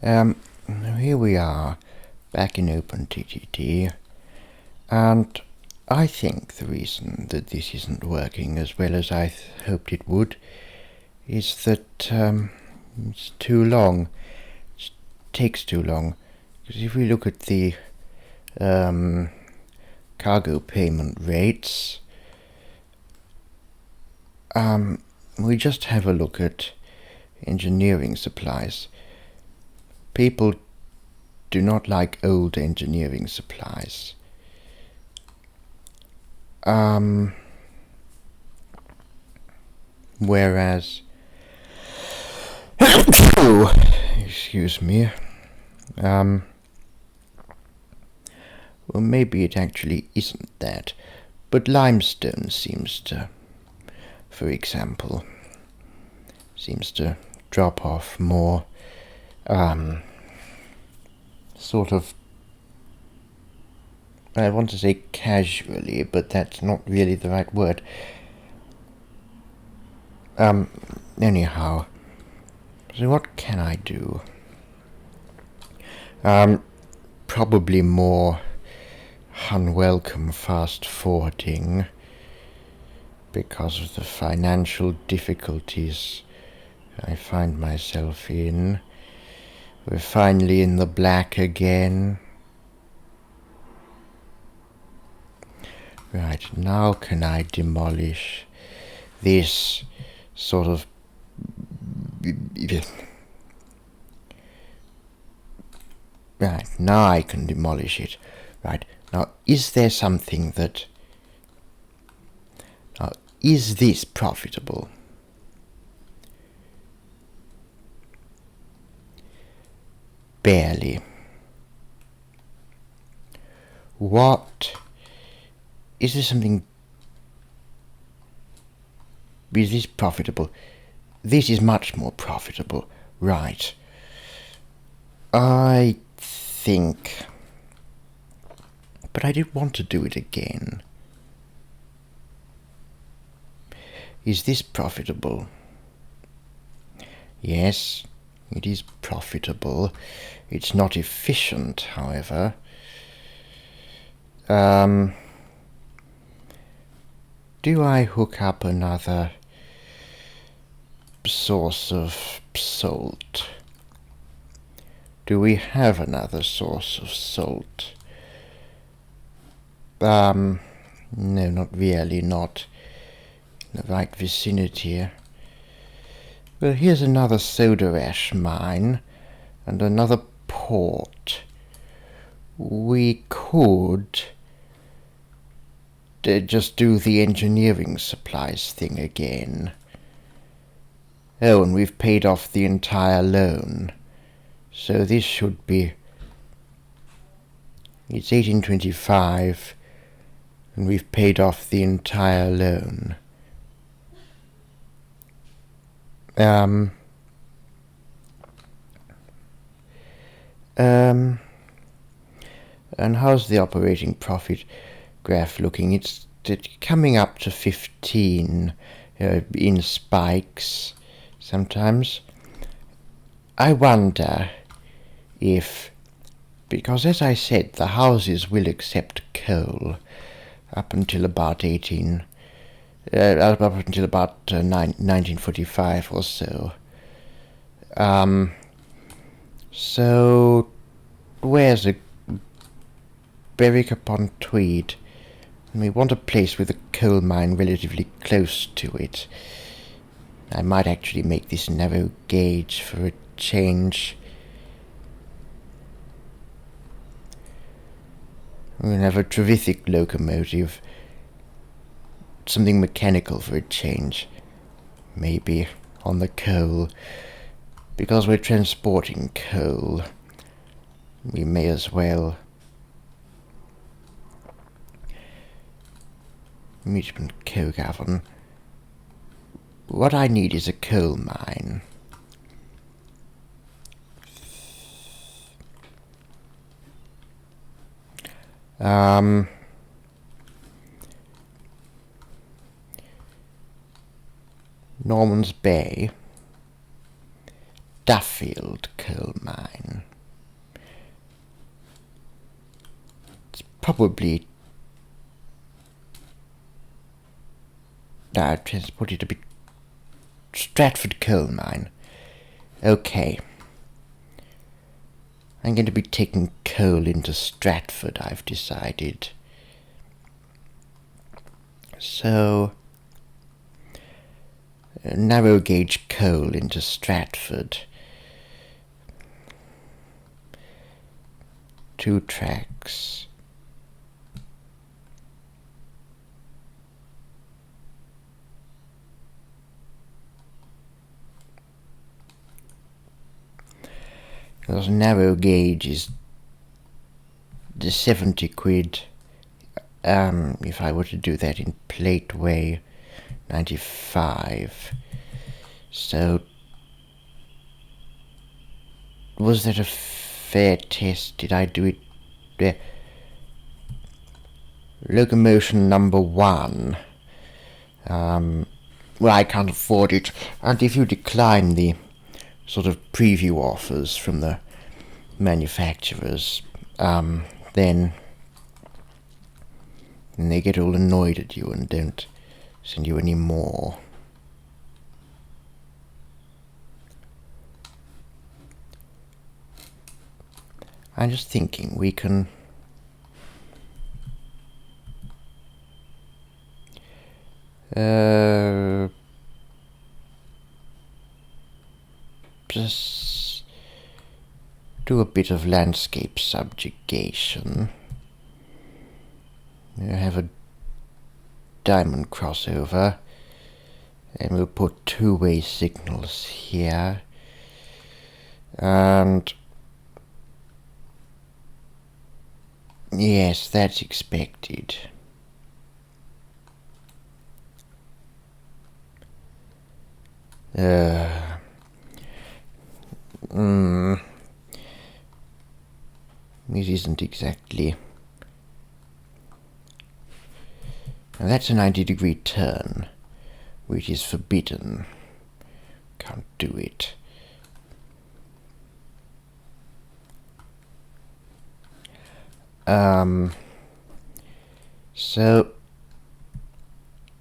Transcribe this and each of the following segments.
Um, Here we are, back in OpenTTD, and I think the reason that this isn't working as well as I hoped it would is that it's too long. It takes too long. Because if we look at the cargo payment rates, we just have a look at engineering supplies. People do not like old engineering supplies. Whereas, excuse me, well, maybe it actually isn't that, but limestone seems to, for example, seems to drop off more, sort of, I want to say casually, but that's not really the right word. Anyhow, so what can I do? Probably more unwelcome fast forwarding because of the financial difficulties I find myself in. We're finally in the black again. Right, now can I demolish this sort of... Right, now I can demolish it. Right, now is there something that... Now, is this profitable? Barely. What? Is there something... Is this profitable? This is much more profitable. Right. I think... But I did want to do it again. Is this profitable? Yes, it is profitable. It's not efficient, however. Do I hook up another source of salt? Do we have another source of salt? No, not really, not in the right vicinity. Well, here's another soda ash mine and another port. We could just do the engineering supplies thing again. Oh, and we've paid off the entire loan. So this should be... It's 1825, and we've paid off the entire loan. And how's the operating profit graph looking? It's coming up to 15 in spikes sometimes. I wonder if, because as I said, the houses will accept coal up until about 1945 or so. So where's a Berwick upon Tweed? And we want a place with a coal mine relatively close to it. I might actually make this narrow gauge for a change. We'll have a Trevithick locomotive. Something mechanical for a change. Maybe on the coal. Because we're transporting coal, we may as well. Meatman coke oven. What I need is a coal mine. Norman's Bay. Duffield coal mine. It's probably transported a bit. Stratford coal mine. Okay. I'm going to be taking coal into Stratford, I've decided. So, narrow gauge coal into Stratford. 2 tracks. Because narrow gauge is the 70 quid. If I were to do that in plate way, 95. So, was that a fair test? Did I do it there? Locomotion number 1. Well, I can't afford it. And if you decline the sort of preview offers from the manufacturers, then they get all annoyed at you and don't send you any more. I'm just thinking we can just do a bit of landscape subjugation. You have a diamond crossover, and we'll put 2-way signals here, and yes, that's expected. It isn't exactly. Now that's a 90-degree turn, which is forbidden. Can't do it. So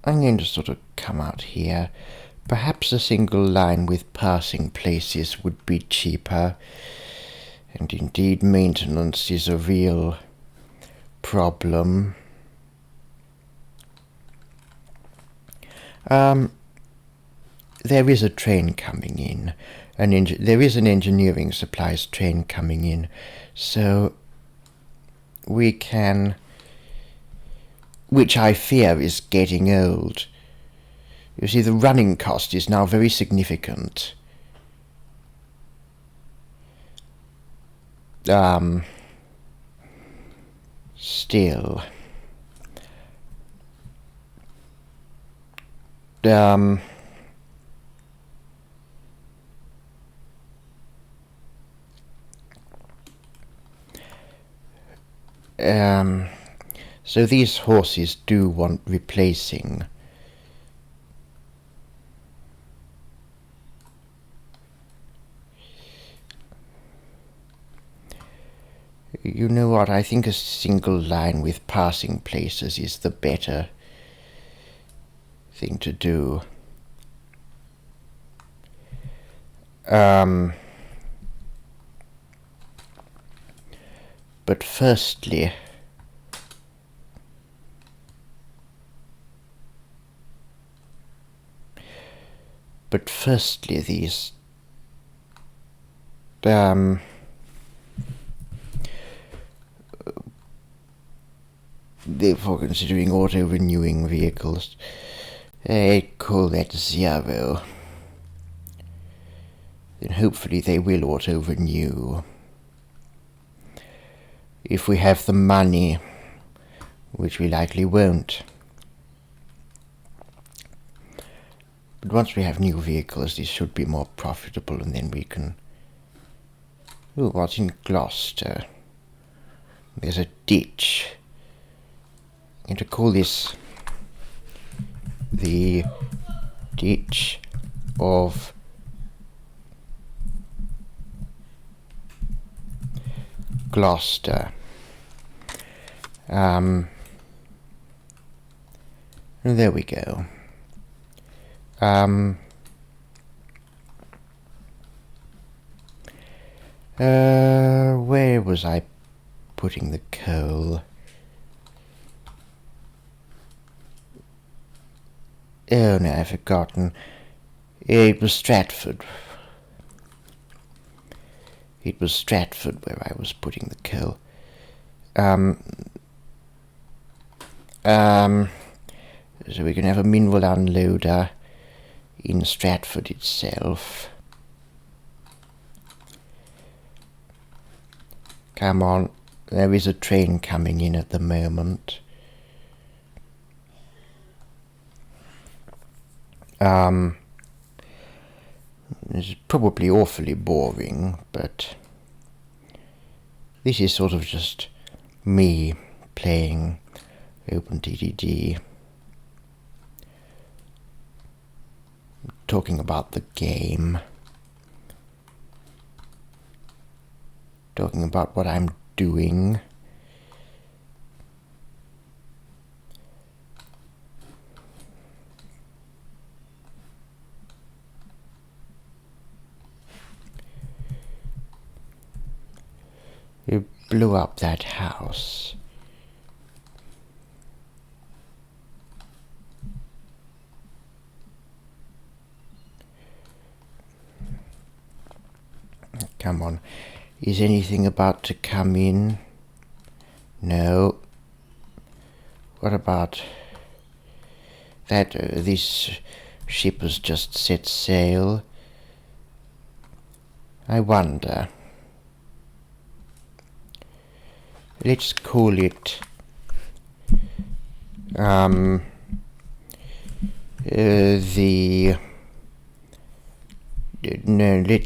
I'm going to sort of come out here. Perhaps a single line with passing places would be cheaper, and indeed maintenance is a real problem. There is a train coming in, there is an engineering supplies train coming in, so we can, which I fear is getting old. You see, the running cost is now very significant. Still. So these horses do want replacing. You know what, I think a single line with passing places is the better thing to do. But firstly, these therefore considering auto-renewing vehicles, I call that 0. Then hopefully they will auto-renew. If we have the money, which we likely won't. But once we have new vehicles, this should be more profitable, and then we can... Ooh, what's in Gloucester? There's a ditch. I'm going to call this the ditch of Gloucester. There we go. Where was I putting the coal? Oh no, I've forgotten. It was Stratford. It was Stratford where I was putting the coal. So we can have a mineral unloader in Stratford itself. Come on, there is a train coming in at the moment. It's probably awfully boring, but this is sort of just me playing OpenTTD, talking about the game, talking about what I'm doing. You blew up that house. Come on. Is anything about to come in? No. What about that? This ship has just set sail. I wonder. Let's call it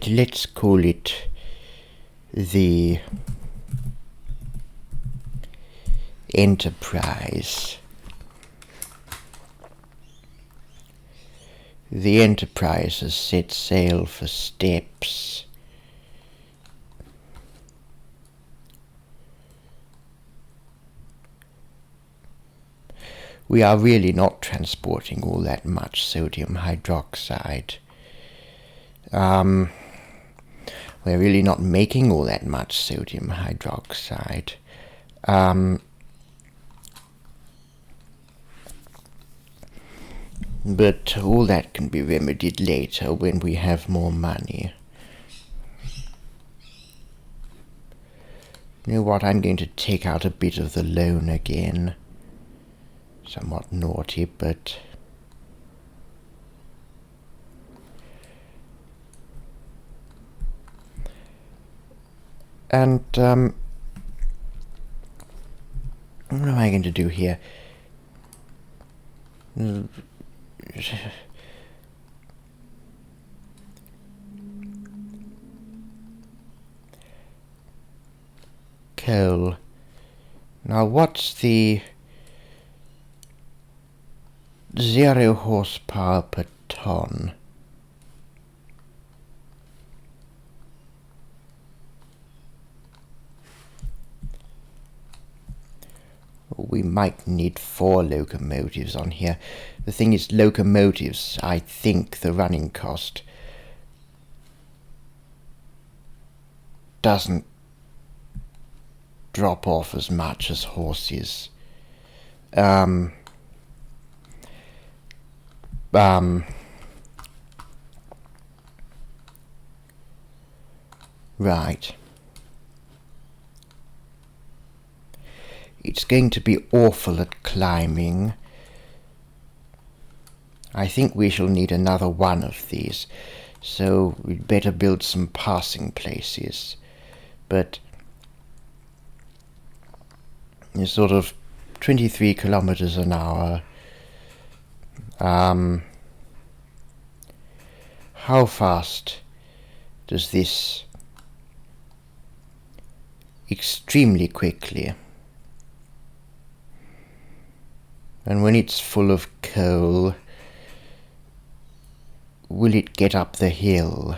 let's call it the Enterprise. The Enterprise has set sail for Steps. We are really not transporting all that much sodium hydroxide. We're really not making all that much sodium hydroxide. But all that can be remedied later when we have more money. You know what, I'm going to take out a bit of the loan again. Somewhat naughty, but and what am I going to do here? Coal. Now what's the 0 horsepower per ton? We might need 4 locomotives on here. The thing is, locomotives, I think the running cost doesn't drop off as much as horses. Right. It's going to be awful at climbing. I think we shall need another one of these, so we'd better build some passing places. But it's sort of 23 kilometers an hour. How fast does this? Extremely quickly. And when it's full of coal, will it get up the hill?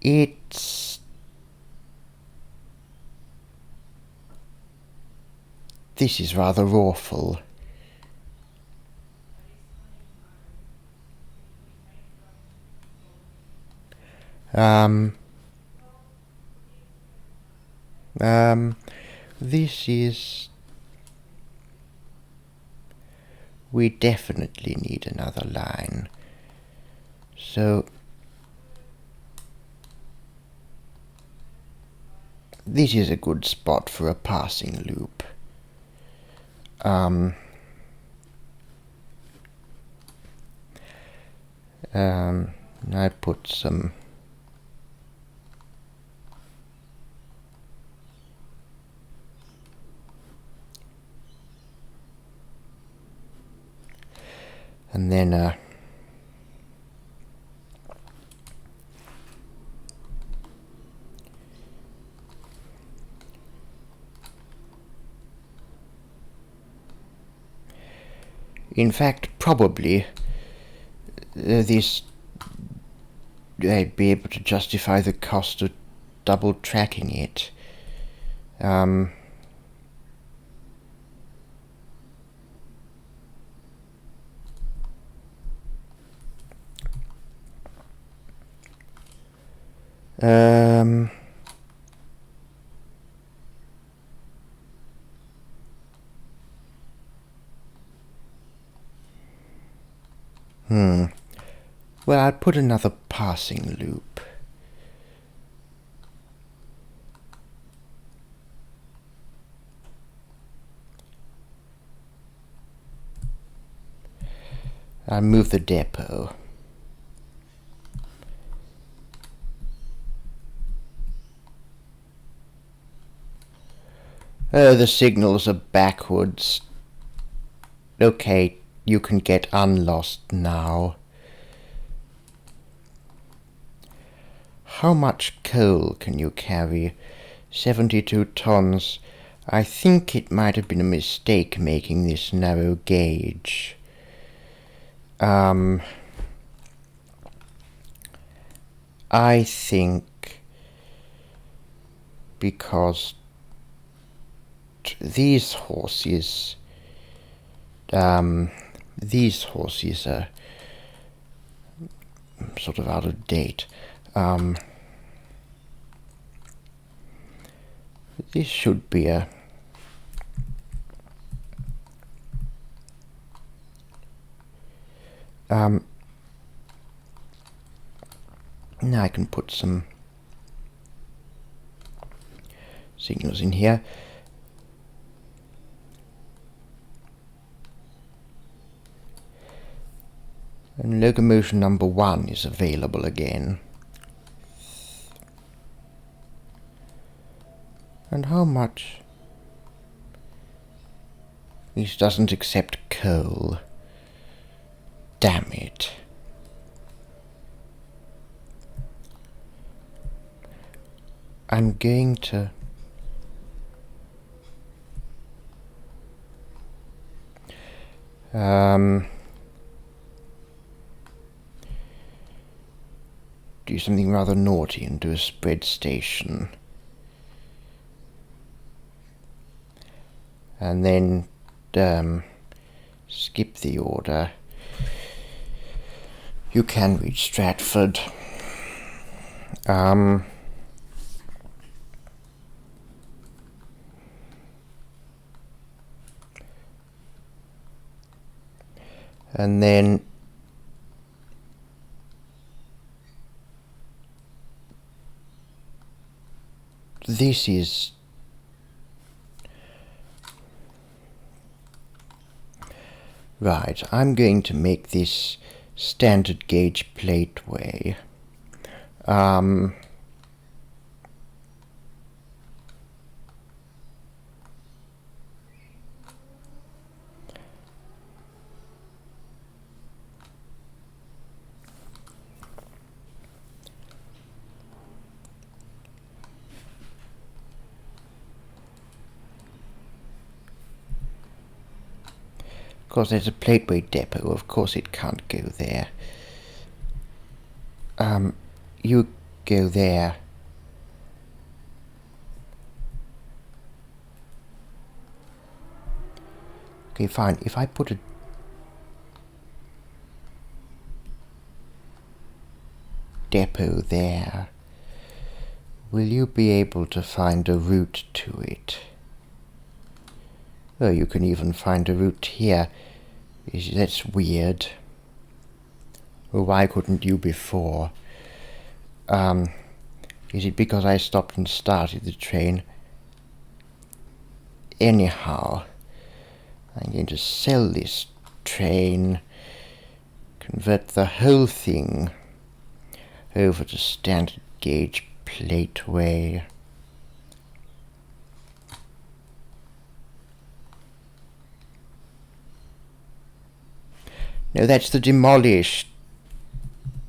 It's... This is rather awful. This is... We definitely need another line. So... This is a good spot for a passing loop. I put some... And then in fact, probably this I'd be able to justify the cost of double tracking it. Well, I'll put another passing loop. I'll move the depot. Oh, the signals are backwards. Okay, you can get unlost now. How much coal can you carry? 72 tons. I think it might have been a mistake making this narrow gauge. I think because these horses are sort of out of date. This should be a now I can put some signals in here. And locomotion number 1 is available again. And how much? This doesn't accept coal. Damn it. I'm going to... do something rather naughty and do a spread station. And then skip the order. You can reach Stratford. And then this is right. I'm going to make this standard gauge plateway. Of course, there's a plateway depot. Of course, it can't go there. You go there. Okay, fine. If I put a depot there, will you be able to find a route to it? Oh, you can even find a route here. That's weird. Well, why couldn't you before? Is it because I stopped and started the train? Anyhow, I'm going to sell this train, convert the whole thing over to standard gauge plateway. No, that's the demolished.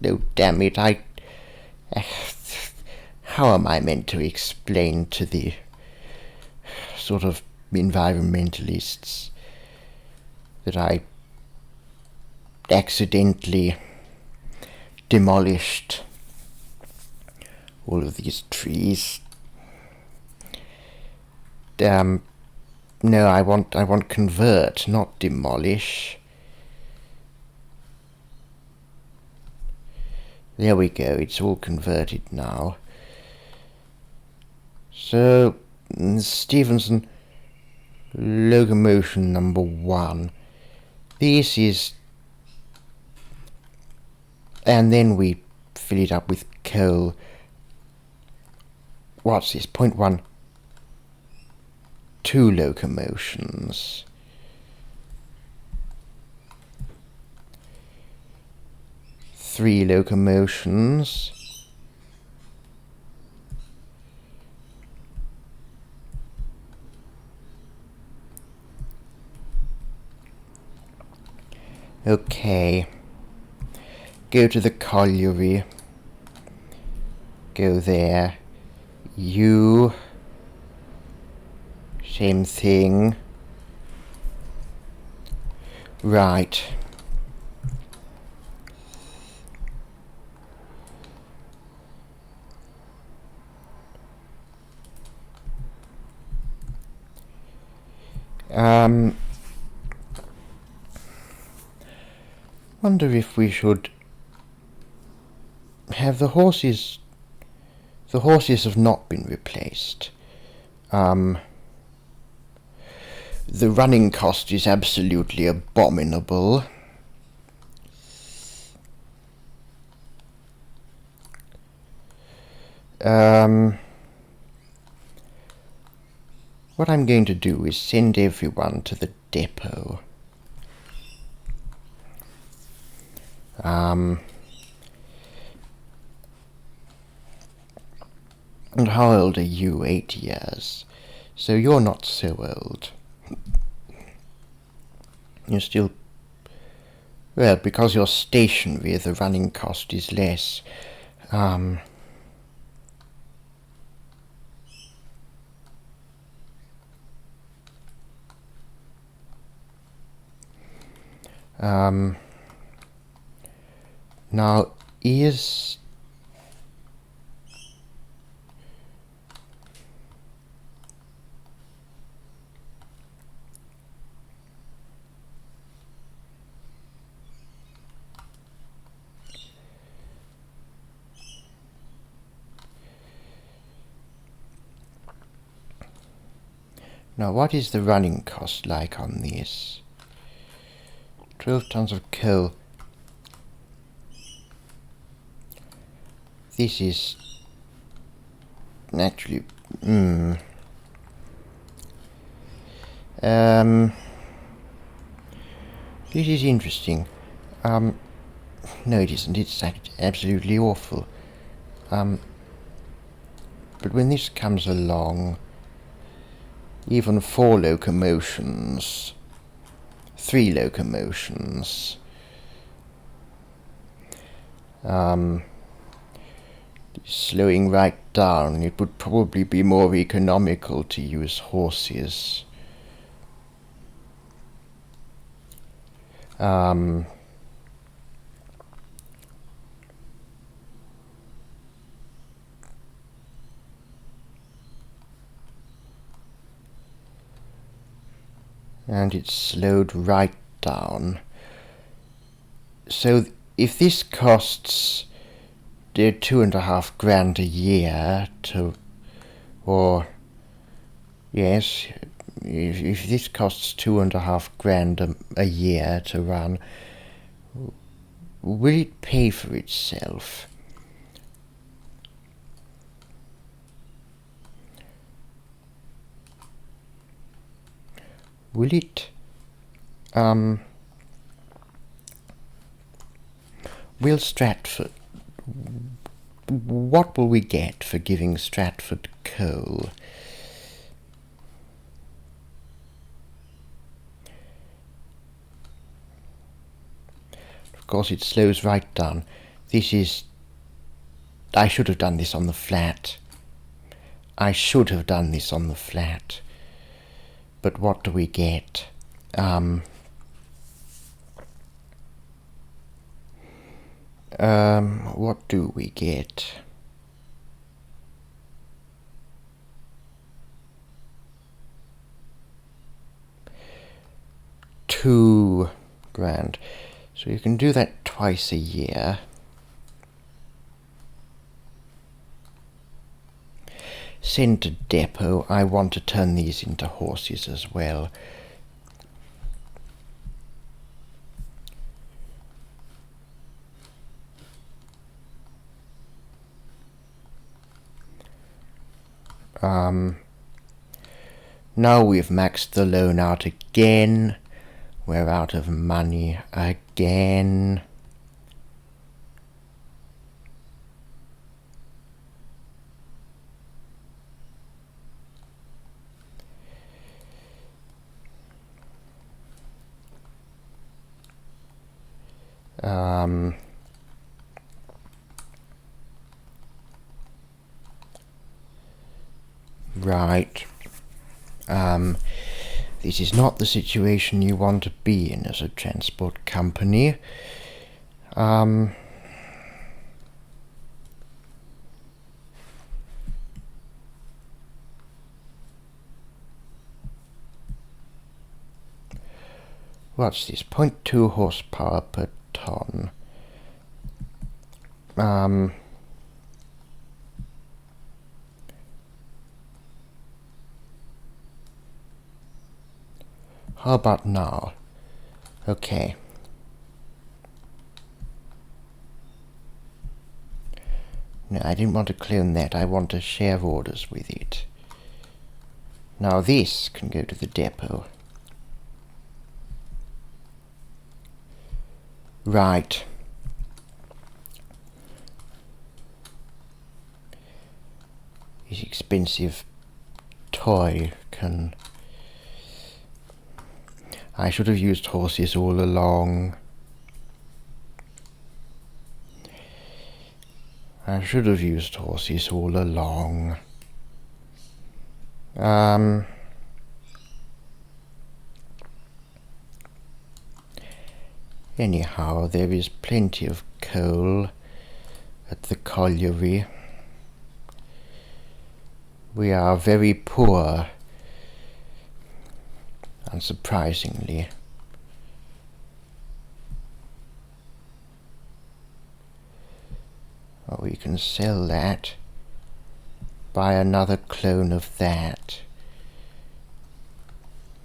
No, damn it, how am I meant to explain to the sort of environmentalists that I accidentally demolished all of these trees? No, I want convert, not demolish. There we go, it's all converted now. So, Stevenson, locomotion number 1. This is... And then we fill it up with coal. What's this? 0.1. 2 locomotions. Three locomotions. Okay. Go to the colliery. Go there. You. Same thing. Right. Wonder if we should have the horses. The horses have not been replaced. The running cost is absolutely abominable. What I'm going to do is send everyone to the depot. And how old are you? 8 years. So you're not so old. You're still... Well, because you're stationary, the running cost is less. Now, is... Now, what is the running cost like on this? 12 tons of coal. This is naturally... This is interesting. No, it isn't. It's absolutely awful. But when this comes along, even 4 locomotions, 3 locomotions, slowing right down, it would probably be more economical to use horses. and it's slowed right down. So if this costs £2,500 a year to, or yes, if this costs £2,500 a year to run, will it pay for itself? Will it, will Stratford, what will we get for giving Stratford coal? Of course it slows right down. I should have done this on the flat. But what do we get? What do we get? £2,000. So you can do that twice a year. Send to depot. I want to turn these into horses as well. Now we've maxed the loan out again. We're out of money again. Right. This is not the situation you want to be in as a transport company. What's this? 0.2 horsepower per ton. How about now? Okay. No, I didn't want to clone that. I want to share orders with it. Now this can go to the depot. Right. This expensive toy can... I should have used horses all along. Anyhow, there is plenty of coal at the colliery. We are very poor, unsurprisingly. Well, we can sell that, buy another clone of that,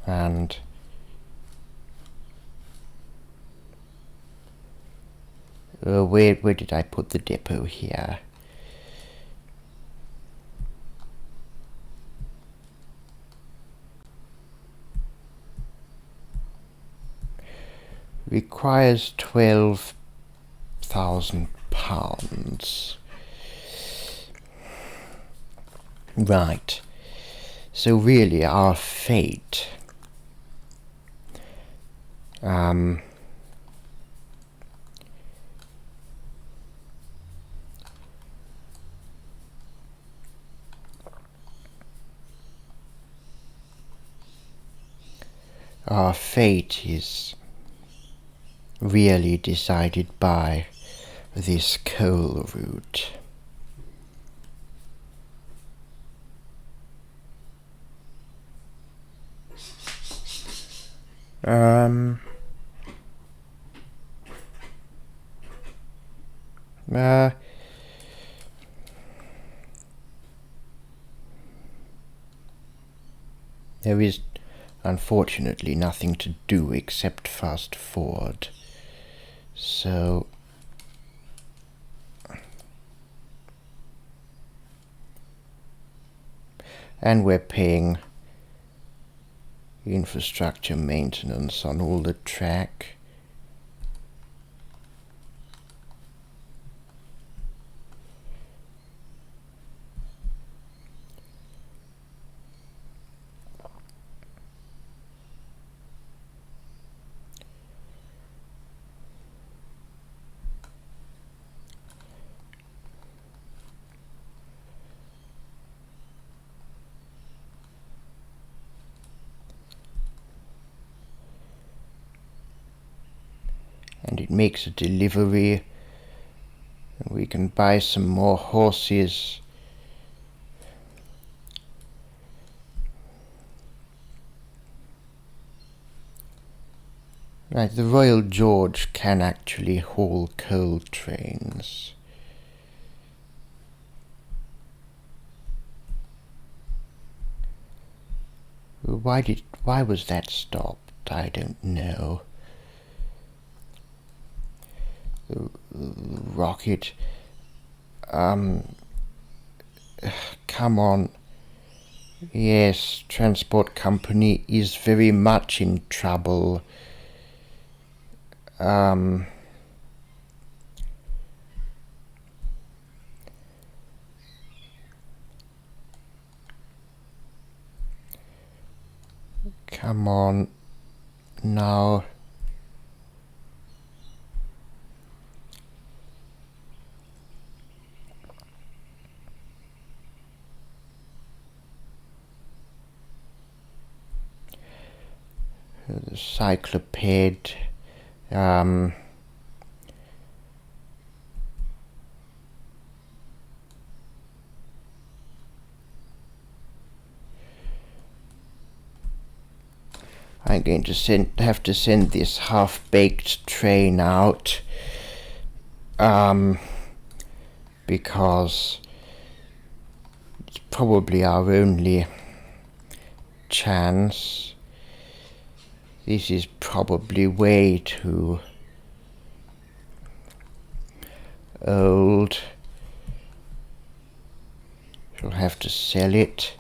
and where did I put the depot here? Requires £12,000. Right. So really our fate, is really decided by this coal route. Um, uh, there is unfortunately nothing to do except fast forward. So and we're paying infrastructure maintenance on all the track. And it makes a delivery, and we can buy some more horses. Right, the Royal George can actually haul coal trains. Why was that stopped? I don't know. The rocket. Come on. Yes, transport company is very much in trouble. Come on now. The cycloped. I'm going to have to send this half-baked train out, because it's probably our only chance. This is probably way too old. She'll have to sell it.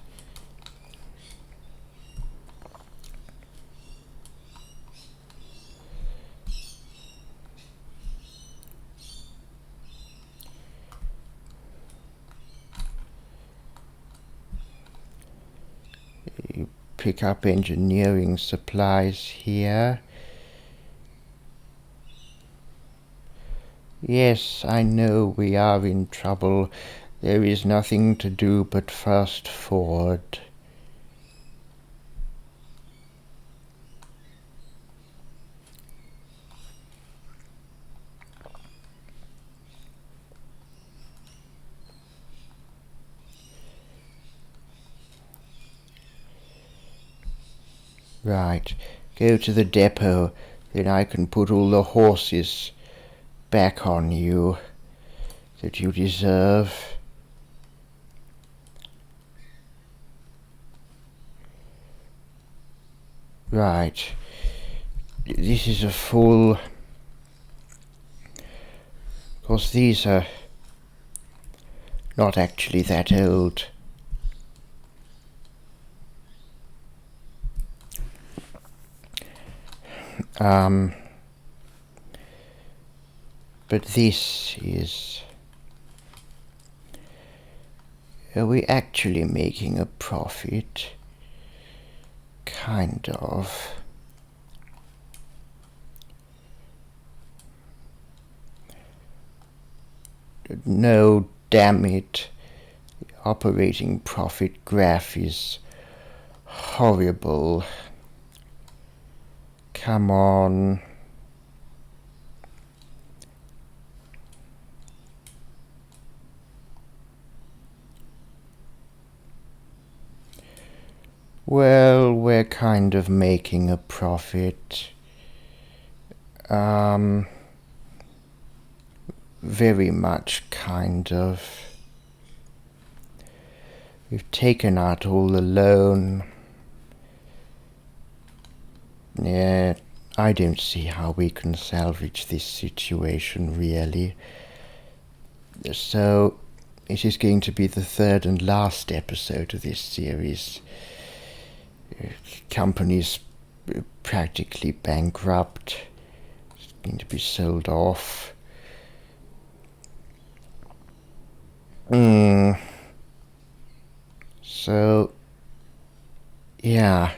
You pick up engineering supplies here. Yes, I know we are in trouble. There is nothing to do but fast forward. Right, go to the depot, then I can put all the horses back on you that you deserve. Right, this is a full. Of course, these are not actually that old. But this is. Are we actually making a profit? Kind of. No, damn it. The operating profit graph is horrible. Come on. Well, we're kind of making a profit. Very much, kind of. We've taken out all the loan. Yeah, I don't see how we can salvage this situation, really. So, it is going to be the third and last episode of this series. Company's practically bankrupt. It's going to be sold off. So, yeah.